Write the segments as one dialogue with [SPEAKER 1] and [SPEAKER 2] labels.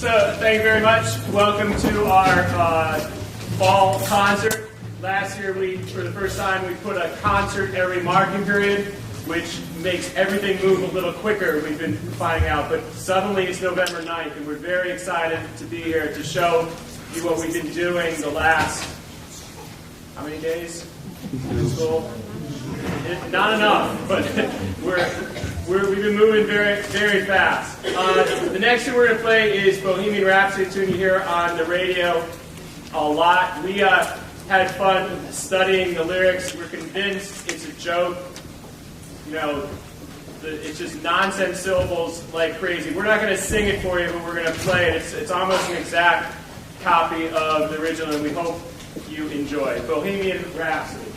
[SPEAKER 1] So, thank you very much. Welcome to our fall concert. Last year, for the first time, we put a concert every marking period, which makes everything move a little quicker, we've been finding out. But suddenly, it's November 9th, and we're very excited to be here to show you what we've been doing the last, how many days in school? Not enough, but we've been moving very, very fast. The next thing we're going to play is Bohemian Rhapsody, a tune you hear on the radio a lot. We had fun studying the lyrics. We're convinced it's a joke. You know, it's just nonsense syllables like crazy. We're not going to sing it for you, but we're going to play it. It's almost an exact copy of the original, and we hope you enjoy. Bohemian Rhapsody.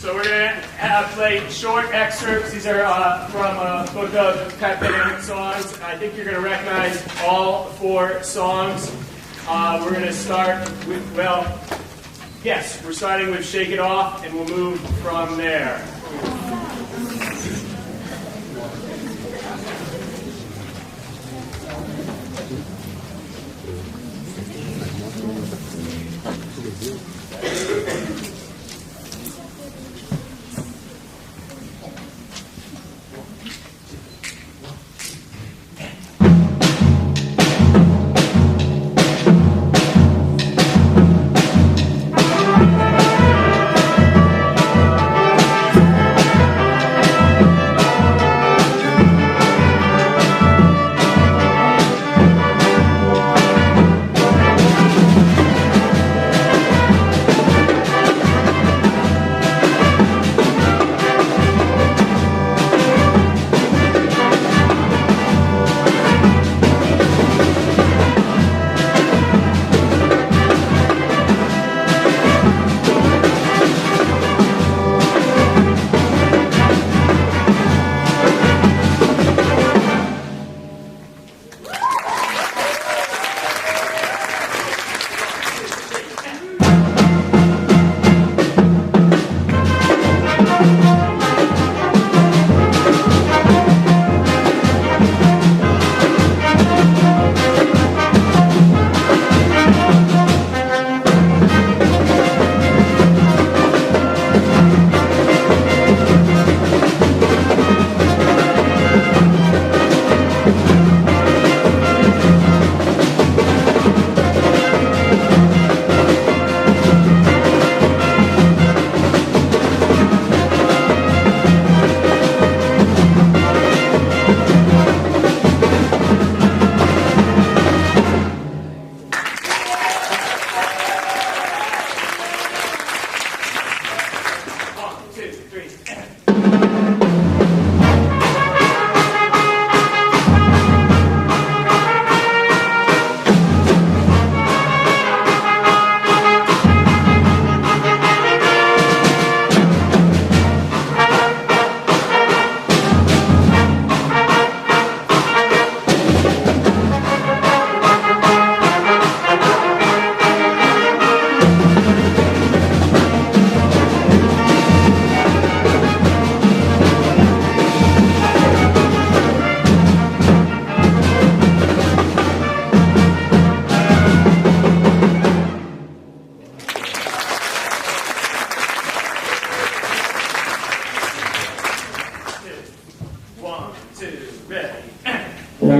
[SPEAKER 1] So we're going to play short excerpts. These are from a book of Catholic songs. I think you're going to recognize all 4 songs. We're going to start with, well, yes, we're starting with Shake It Off, and we'll move from there. All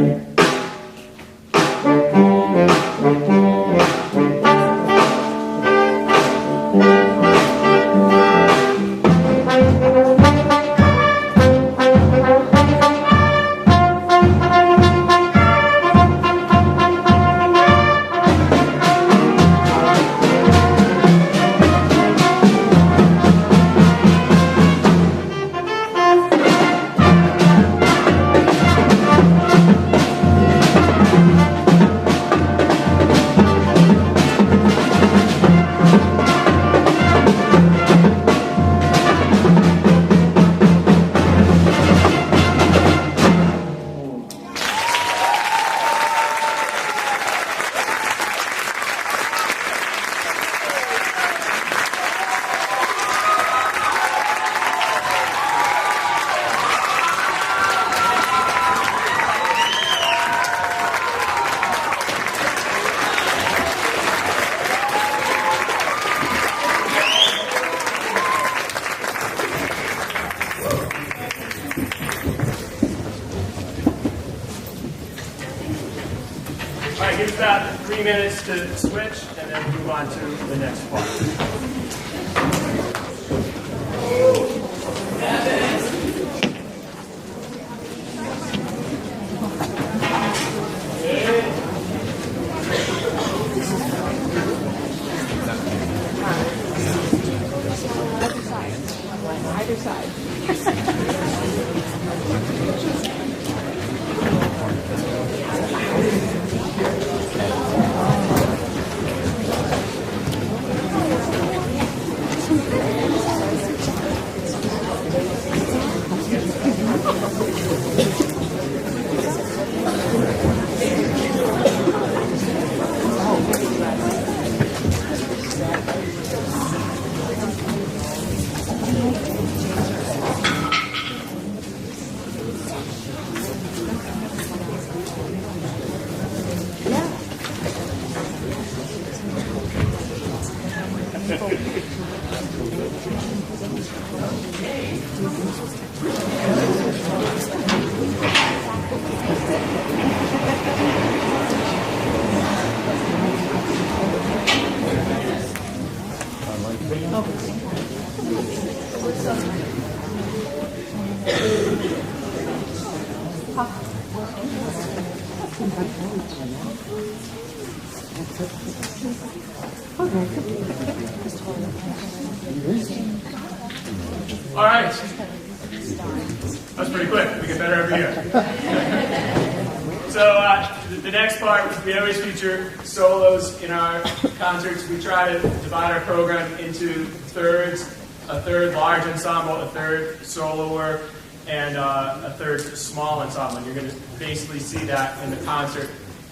[SPEAKER 1] right, give us about 3 minutes to switch, and then move on to the next part.
[SPEAKER 2] Either side.
[SPEAKER 1] All right. That's pretty quick. We get better every year. So the next part, we always feature solos in our concerts. We try to divide our program into thirds, a third large ensemble, a third solo work, and a third small ensemble. And you're going to basically see that in the concert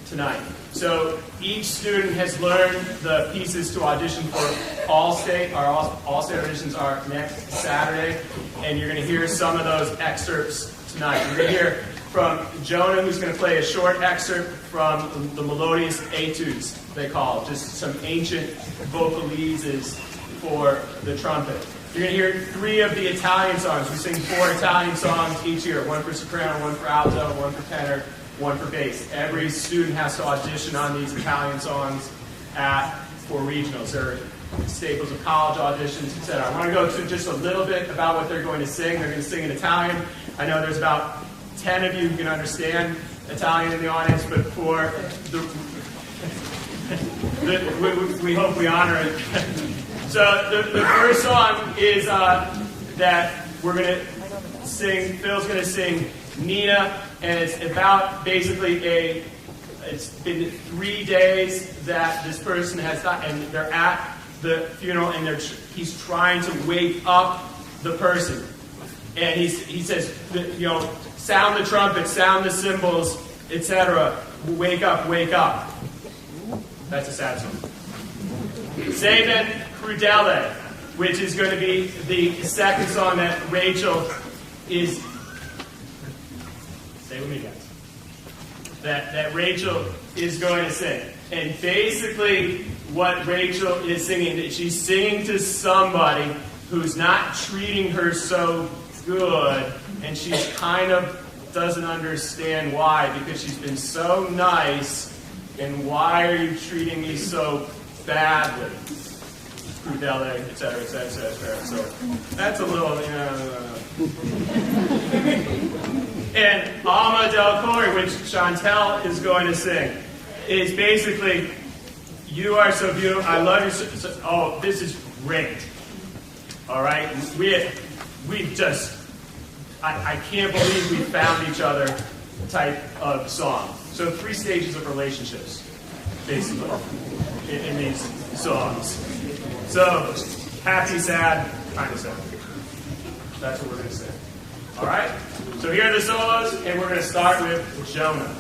[SPEAKER 1] tonight. So each student has learned the pieces to audition for All-State. Our All-State auditions are next Saturday, and you're going to hear some of those excerpts tonight. You're going to hear from Jonah, who's going to play a short excerpt from the melodious etudes, they call it, just some ancient vocalises for the trumpet. You're going to hear 3 of the Italian songs. We sing 4 Italian songs each year, 1 for soprano, 1 for alto, 1 for tenor, 1 for bass. Every student has to audition on these Italian songs for regionals. They're staples of college auditions, etc. I want to go to just a little bit about what they're going to sing. They're going to sing in Italian. I know there's about 10 of you who can understand Italian in the audience, but for we hope we honor it. So the first song is that we're going to sing, Phil's going to sing Nina, and it's about basically it's been 3 days that this person has died, and they're at the funeral, and he's trying to wake up the person. And he says, sound the trumpet, sound the cymbals, etc. Wake up, wake up. That's a sad song. Seymour Crudele, which is going to be the second song that Rachel is. Stay with me, guys. That Rachel is going to sing. And basically, what Rachel is singing, she's singing to somebody who's not treating her so good, and she's kind of doesn't understand why, because she's been so nice, and why are you treating me so badly? Crudele, etc., etc., etc. So that's a little, And Alma del Corey, which Chantel is going to sing, is basically, you are so beautiful, I love you oh, this is great. All right? We just, I can't believe we found each other type of song. So 3 stages of relationships, basically, in these songs. So, happy, sad, kind of sad. That's what we're going to sing. All right? So here are the solos, and we're going to start with Jonah.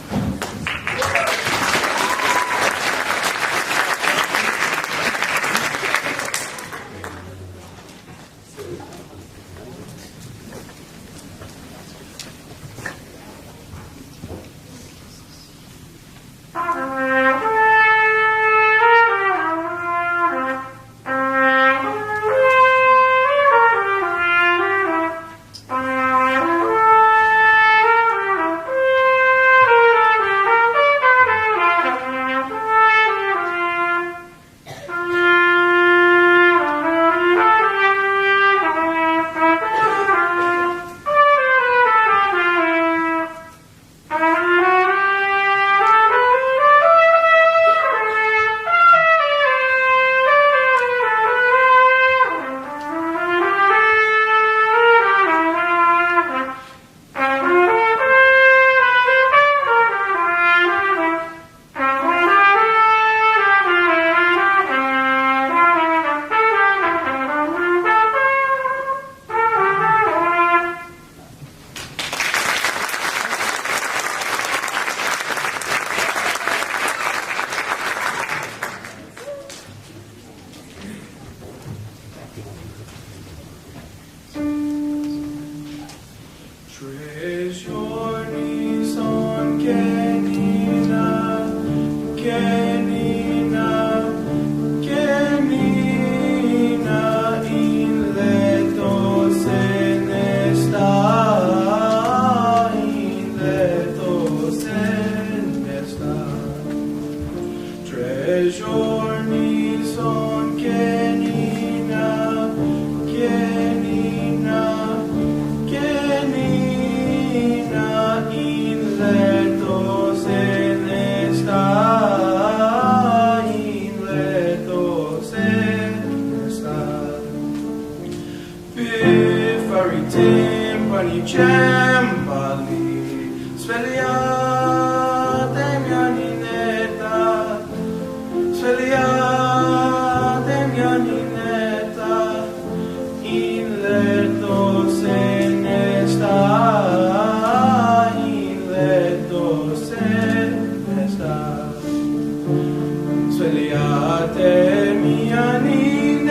[SPEAKER 2] Mia ninetta,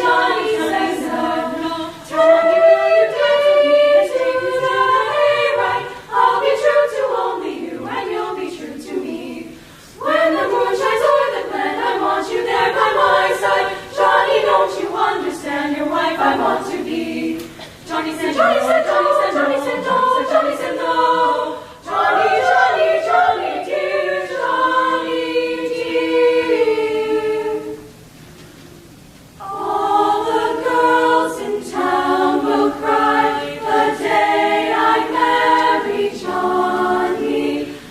[SPEAKER 2] Johnny says no. Johnny, will you dance with me and take me down the hayride? I'll be true to only you, and you'll be true to me. When the moon shines over the glen, I want you there by my side. Johnny, don't you understand? Your wife I want to be. Johnny said, Johnny said, Johnny said, Johnny said no. Johnny said no. Johnny, Johnny, Johnny dear, Johnny dear. All the girls in town will cry the day I marry Johnny.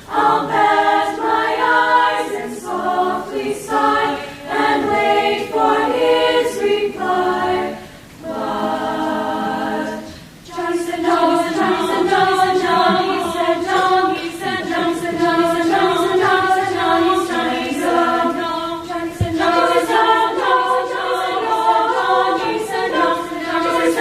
[SPEAKER 2] I'll bat my eyes and softly sigh and wait for his reply. But Johnny said no, Johnny said no, Johnny said no, he said Johnny said no, Johnny said no, Johnny said no, Johnny said no, Johnny said no, Johnny said no, Johnny said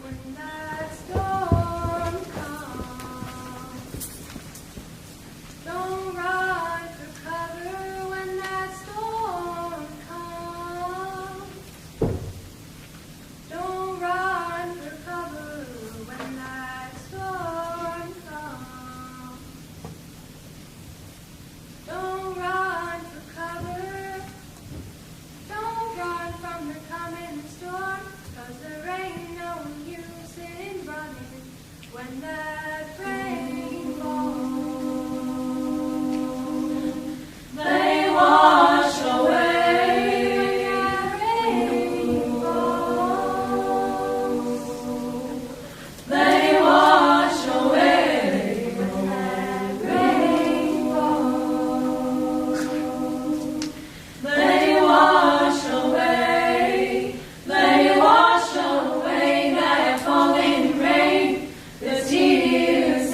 [SPEAKER 2] when that storm comes, don't run for cover when that storm comes. Don't run for cover when that storm comes. Don't run for cover. Don't run from the coming storm, 'cause there ain't no use in running when that rain falls. They wash away when that rain falls. They wash away when that rain falls. They wash away that falling rain, the tears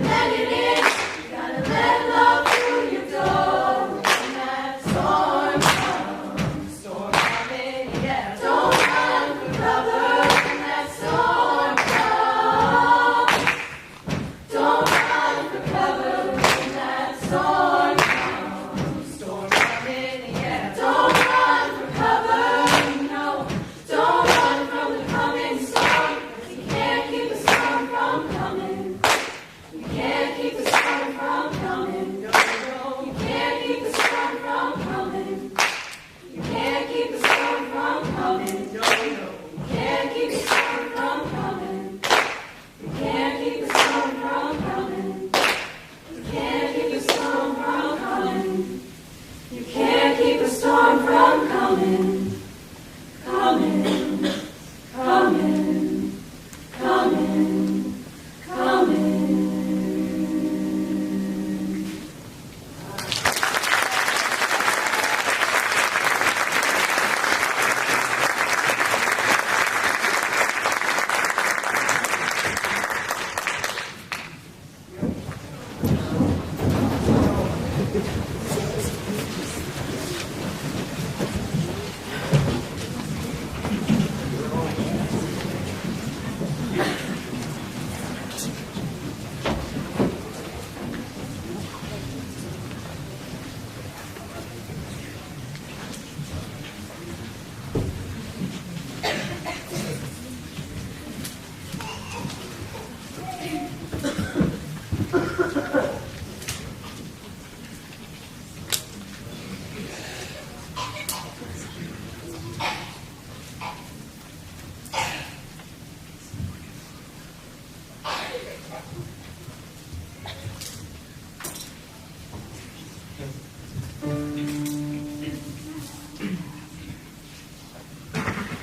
[SPEAKER 2] and let it in. You gotta let love through your door. When that storm comes, storm coming, yeah. Don't run for cover when that storm comes. Don't run for cover when that storm comes. Storm coming, yeah. Don't run for cover, no. Don't run from the coming storm, 'cause you can't keep the storm from coming. You can't keep the storm from coming. No, no. You can't keep the storm from coming. You can't keep the storm from coming. No, no. You can't keep the storm from coming. You can't keep the storm from coming. You can't keep the storm from coming. You can't keep the storm from coming. Coming, coming, coming, coming.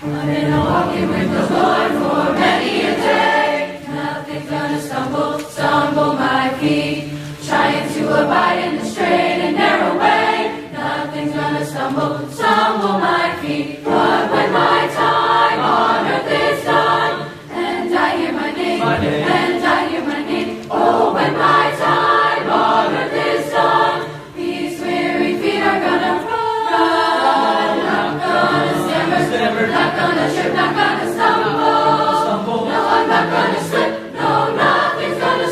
[SPEAKER 2] I've been walking with the Lord for many a day. Nothing's gonna stumble my feet. Trying to abide in the straight and narrow way. Nothing's gonna stumble my feet. But when my time on earth is done, and I hear my name, and I hear my name. Oh, when my time on earth is done, these weary feet are gonna run. Not gonna stammer, not gonna trip, not gonna stumble. No, I'm not gonna slip. No, nothing's gonna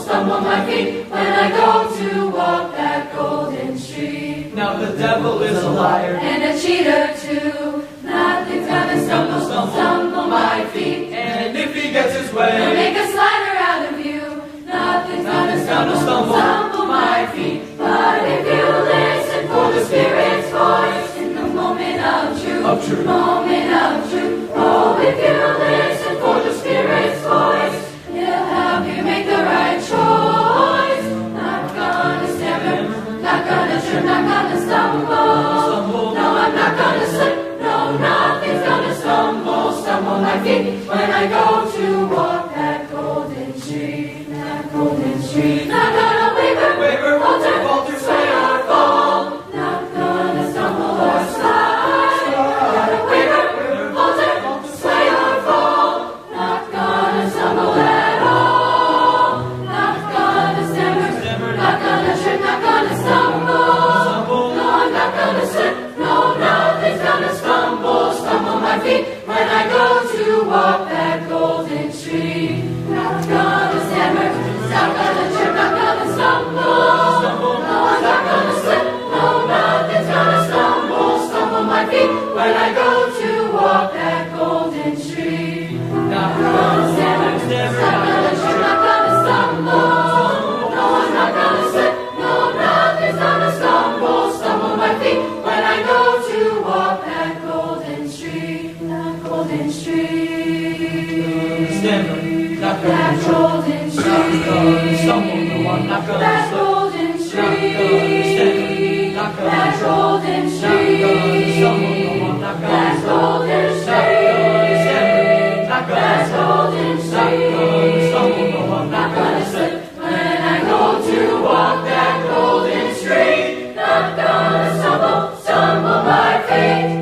[SPEAKER 2] stumble my feet when I go to walk that golden street.
[SPEAKER 3] Now the devil is a liar
[SPEAKER 2] And a cheater too. Nothing's gonna stumble my feet.
[SPEAKER 3] and if he gets his
[SPEAKER 2] He'll
[SPEAKER 3] way,
[SPEAKER 2] make a slider out of you. Nothing's gonna stumble my feet. But if you listen for the Spirit's voice in the moment of truth, moment of truth. Oh, if you listen for the Spirit's voice, He'll help you make the right choice. Not gonna stammer, not gonna trip, not gonna stumble. No, I'm not gonna slip. No, nothing's gonna stumble my feet when I go to walk that golden street, that golden street. Not gonna waver, falter, sway or fall. Not gonna stumble or slide. Not gonna waver, falter, sway or fall. Not gonna stumble at all. Not gonna stammer, not gonna trip, not gonna stumble. No, I'm not gonna slip. No, nothing's gonna stumble my feet when I go to walk that golden street. Not gonna stammer, not gonna trip, not gonna stumble. No, I'm not gonna slip. No, nothing's gonna stumble my feet when I go to walk that golden street. Not gonna stammer, not gonna trip, not gonna stumble. No, I'm not gonna slip. No, nothing's gonna stumble my feet when I go to walk that golden street, that golden street.
[SPEAKER 3] stammer, not
[SPEAKER 2] That
[SPEAKER 3] gonna
[SPEAKER 2] golden street.
[SPEAKER 3] stumble, no, I'm not gonna
[SPEAKER 2] That
[SPEAKER 3] slip.
[SPEAKER 2] golden street.
[SPEAKER 3] Not gonna
[SPEAKER 2] That
[SPEAKER 3] trip,
[SPEAKER 2] golden
[SPEAKER 3] not gonna stumble,
[SPEAKER 2] street.
[SPEAKER 3] no, I'm not gonna
[SPEAKER 2] That
[SPEAKER 3] slip.
[SPEAKER 2] golden
[SPEAKER 3] Not gonna stammer,
[SPEAKER 2] street.
[SPEAKER 3] not gonna
[SPEAKER 2] That
[SPEAKER 3] slip.
[SPEAKER 2] golden
[SPEAKER 3] Not gonna stumble,
[SPEAKER 2] street.
[SPEAKER 3] no, I'm
[SPEAKER 2] Not
[SPEAKER 3] not
[SPEAKER 2] gonna
[SPEAKER 3] gonna slip.
[SPEAKER 2] slip when I go to walk that golden street. Not gonna stumble my feet.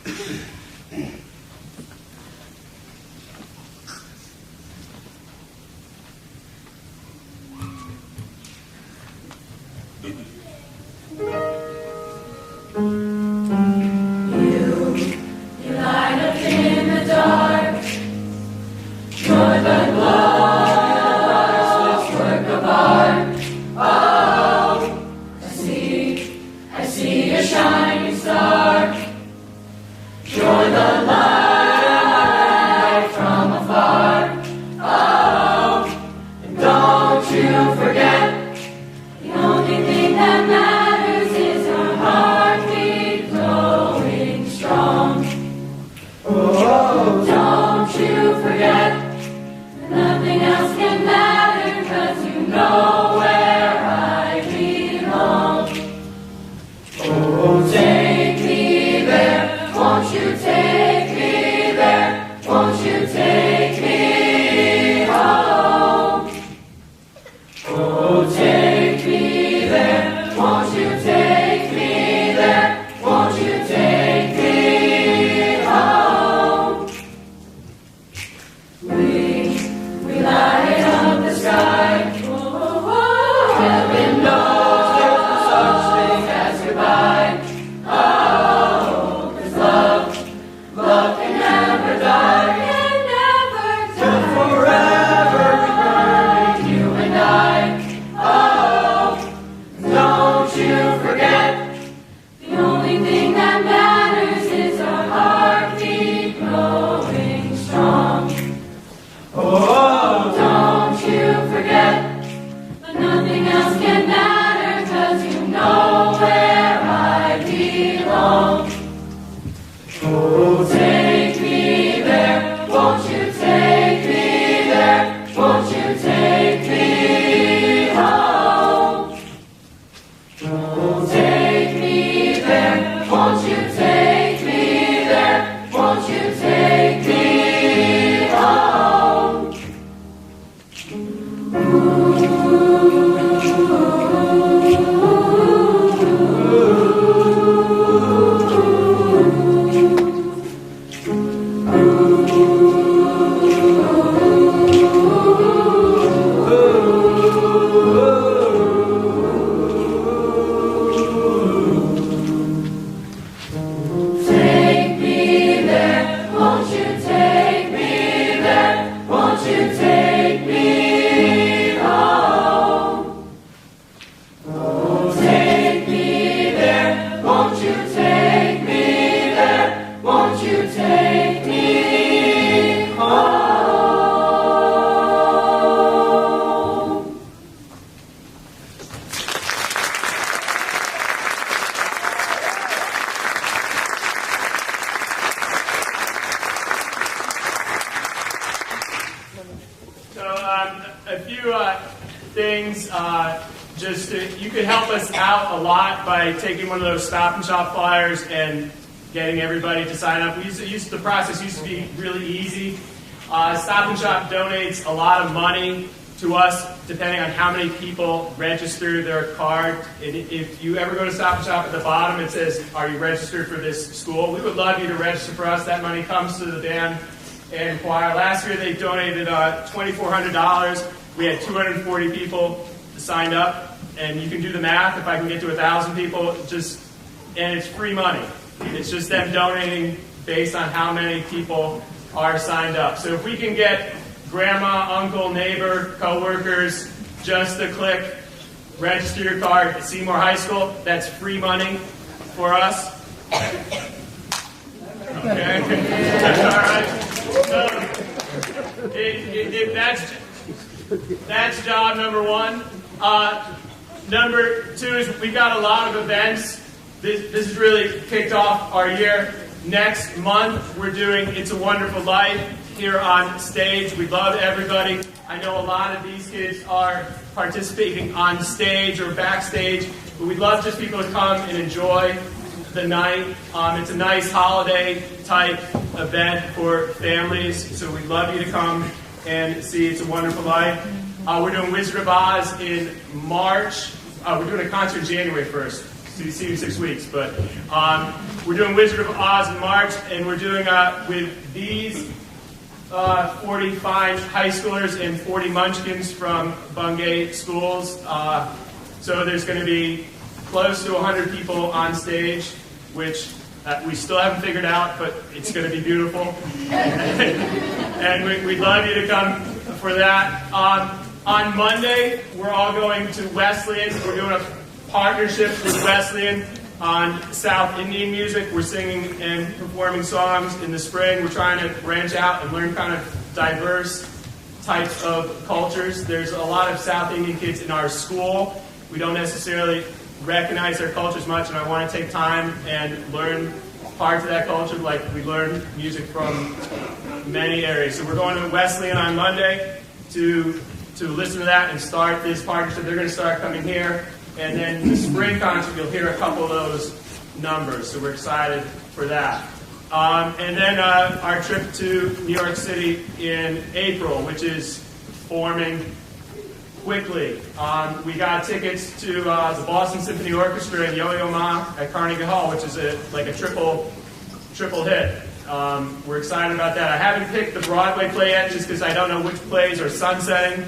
[SPEAKER 2] You light up in the dark. You're the glorious work of art. Oh, I see a shining star. You're the light from afar. Oh, and don't you forget, the only thing that matters is our heartbeat growing strong. Oh, don't you forget, that nothing else can matter, 'cause you know where I belong. Oh, take me there, won't you take me there, won't you take me home? Oh, take me there, won't you take me there, won't you take me home? We light up the sky. Heaven knows there's no such thing as goodbye. Oh, 'cause love can never die. Can never die. Till forever we burn, you and I. Oh, don't you forget, the only thing that matters is our heartbeat growing strong. Oh, don't you forget, but nothing else can matter, 'cause you know where I belong. Oh, take me there, won't you take me there, won't you take me home? Oh, take me there, won't you take me there, won't you take me home? Take me there, won't you take me there, won't you take me home? Oh, take me there, won't you take me there, won't you take me home?
[SPEAKER 1] So a few things, you could help us out a lot by taking one of those Stop and Shop flyers and getting everybody to sign up. The process used to be really easy. Stop and Shop donates a lot of money to us depending on how many people register their card. And if you ever go to Stop and Shop, at the bottom it says, "Are you registered for this school?" We would love you to register for us. That money comes to the band and choir. Last year they donated $2,400. We had 240 people signed up, and you can do the math. If I can get to 1,000 people, and it's free money. It's just them donating based on how many people are signed up. So if we can get grandma, uncle, neighbor, coworkers just to click register your card at Seymour High School, that's free money for us. Okay. All right. So, that's job number one. Number two is we've got a lot of events. This has really kicked off our year. Next month, we're doing It's a Wonderful Life here on stage. We love everybody. I know a lot of these kids are participating on stage or backstage, but we'd love just people to come and enjoy the night. It's a nice holiday type event for families, so we'd love you to come and see It's a Wonderful Life. We're doing Wizard of Oz in March. We're doing a concert January 1st, See you in 6 weeks. But we're doing Wizard of Oz in March, and we're doing with these 40 fine high schoolers and 40 munchkins from Bungay schools. So there's going to be close to 100 people on stage, which we still haven't figured out, but it's going to be beautiful. And we'd love you to come for that. On Monday, we're all going to Wesleyan. We're doing a partnership with Wesleyan on South Indian music. We're singing and performing songs in the spring. We're trying to branch out and learn kind of diverse types of cultures. There's a lot of South Indian kids in our school. We don't necessarily recognize their cultures much, and I want to take time and learn parts of that culture, like we learn music from many areas. So we're going to Wesleyan on Monday to listen to that and start this partnership. They're going to start coming here, and then the spring concert, you'll hear a couple of those numbers. So we're excited for that. And then our trip to New York City in April, which is forming quickly. We got tickets to the Boston Symphony Orchestra and Yo-Yo Ma at Carnegie Hall, which is like a triple hit. We're excited about that. I haven't picked the Broadway play yet, just because I don't know which plays are sunsetting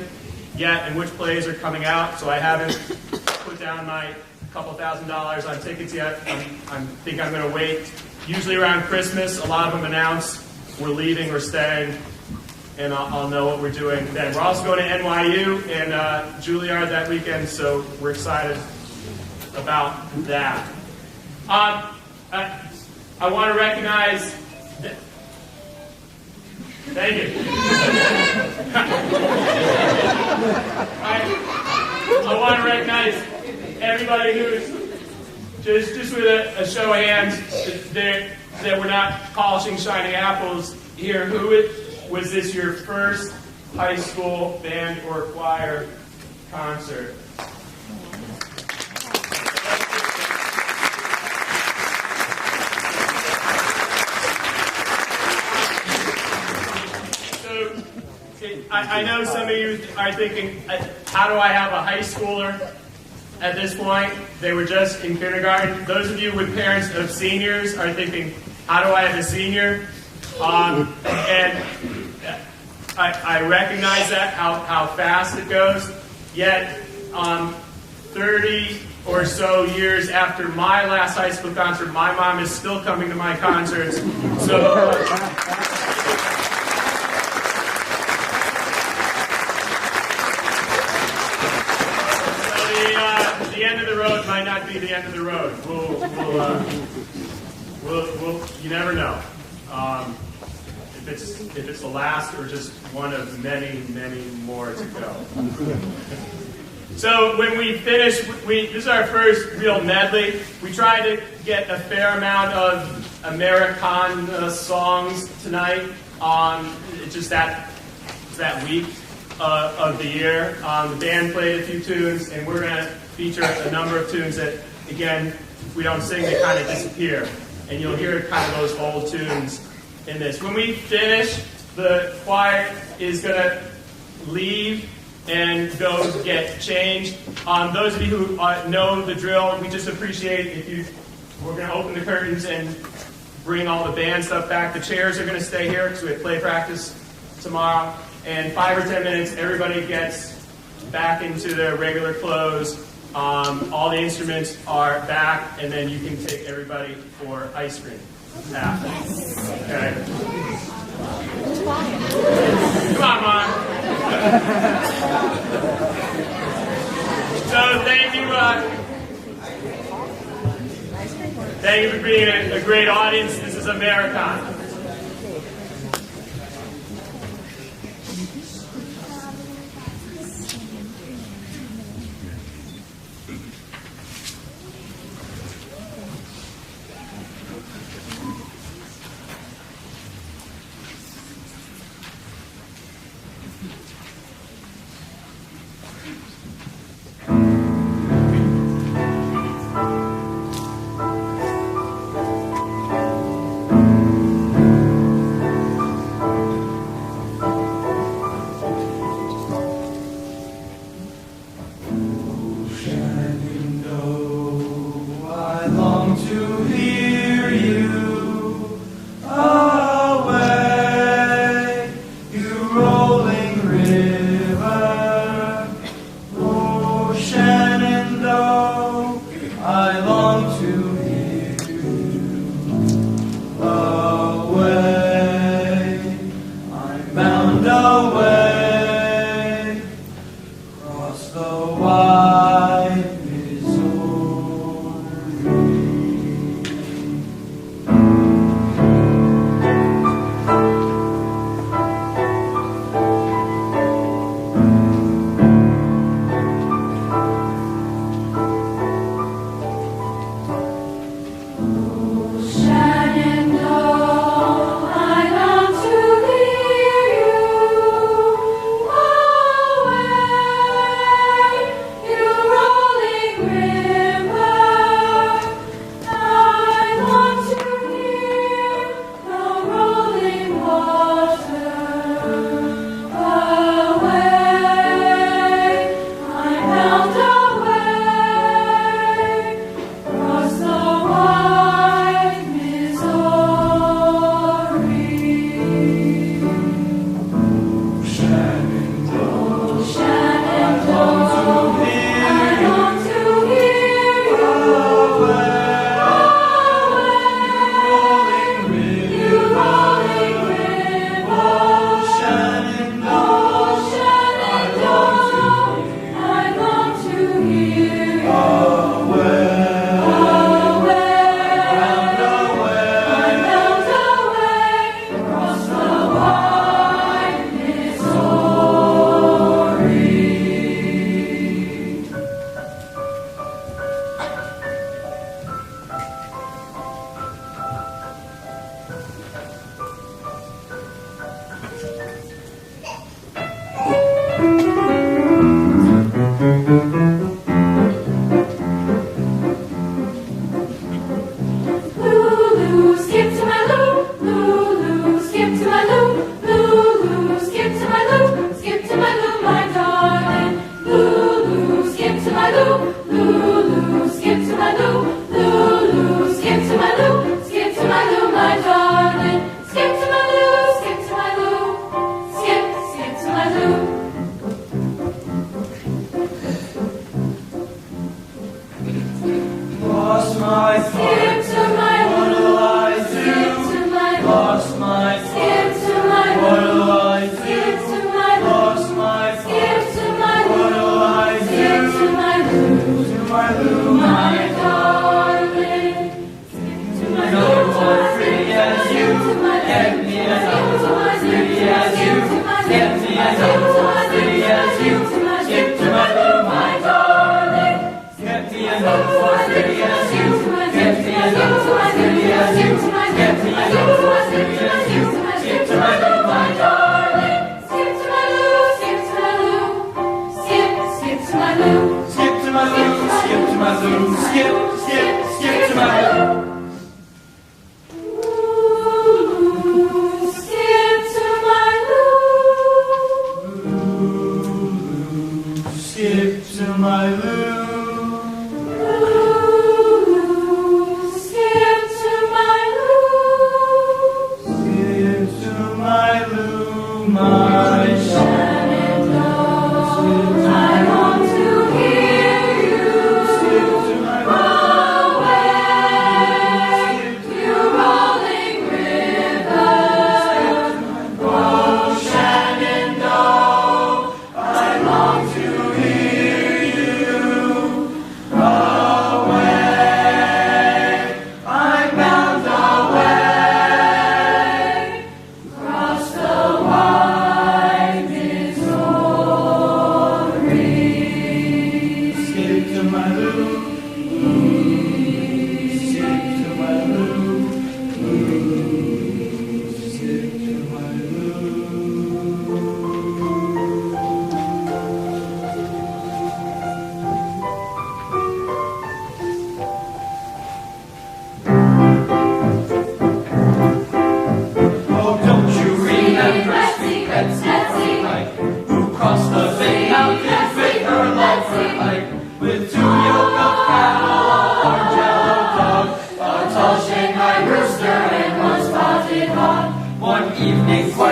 [SPEAKER 1] yet and which plays are coming out, so I haven't put down my couple $1,000s on tickets yet. I think I'm going to wait. Usually around Christmas, a lot of them announce we're leaving or staying, and I'll know what we're doing then. We're also going to NYU and Juilliard that weekend, so we're excited about that. I want to recognize... Thank you. I want to recognize everybody who's, just with a show of hands, that we're not polishing shining apples here. Was this your first high school band or choir concert? I know some of you are thinking, how do I have a high schooler at this point? They were just in kindergarten. Those of you with parents of seniors are thinking, how do I have a senior? And I recognize that, how fast it goes. Yet, 30 or so years after my last high school concert, my mom is still coming to my concerts. So... the end of the road might not be the end of the road. You never know if it's the last or just one of many, many more to go. So when we finish, this is our first real medley. We tried to get a fair amount of Americana songs tonight. It's just that week of the year. The band played a few tunes, and we're going to feature a number of tunes that, again, if we don't sing, they kind of disappear. And you'll hear kind of those old tunes in this. When we finish, the choir is going to leave and go get changed. Those of you who know the drill, we just appreciate we're going to open the curtains and bring all the band stuff back. The chairs are going to stay here because we have play practice tomorrow. And 5 or 10 minutes, everybody gets back into their regular clothes. All the instruments are back, and then you can take everybody for ice cream. Okay. Come on, Mom. So thank you for being a great audience. This is Americana.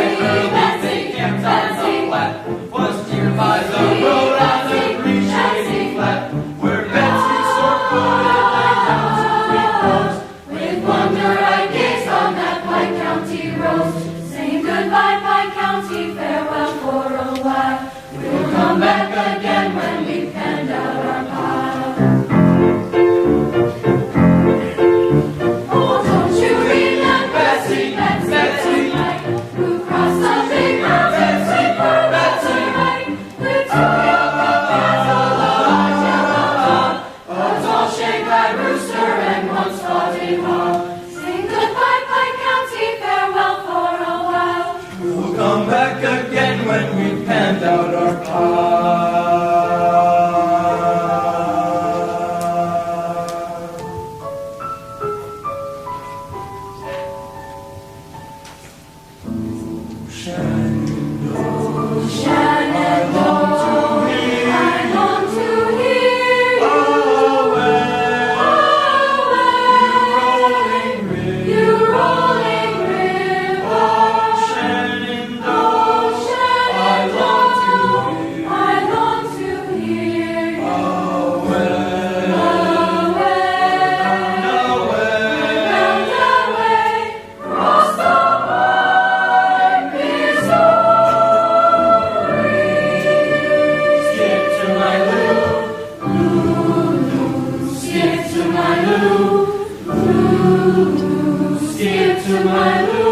[SPEAKER 3] They camped on the flat, was near by the road on the green shady flat, where Betsy sore-footed lay down to repose.
[SPEAKER 2] With wonder I gazed on that Pike County road, saying goodbye, Pike County, farewell for a while. We'll come back again when we've penned out our pile. Oh, don't you remember Betsy, who crossed the big mountains with her right? With two young cats all alive, yellow, a tall Shanghai rooster and one spotted hawk. Sing goodbye, Pike County, farewell for a while.
[SPEAKER 3] We'll come back again when we've panned out our pie.
[SPEAKER 2] Skip to my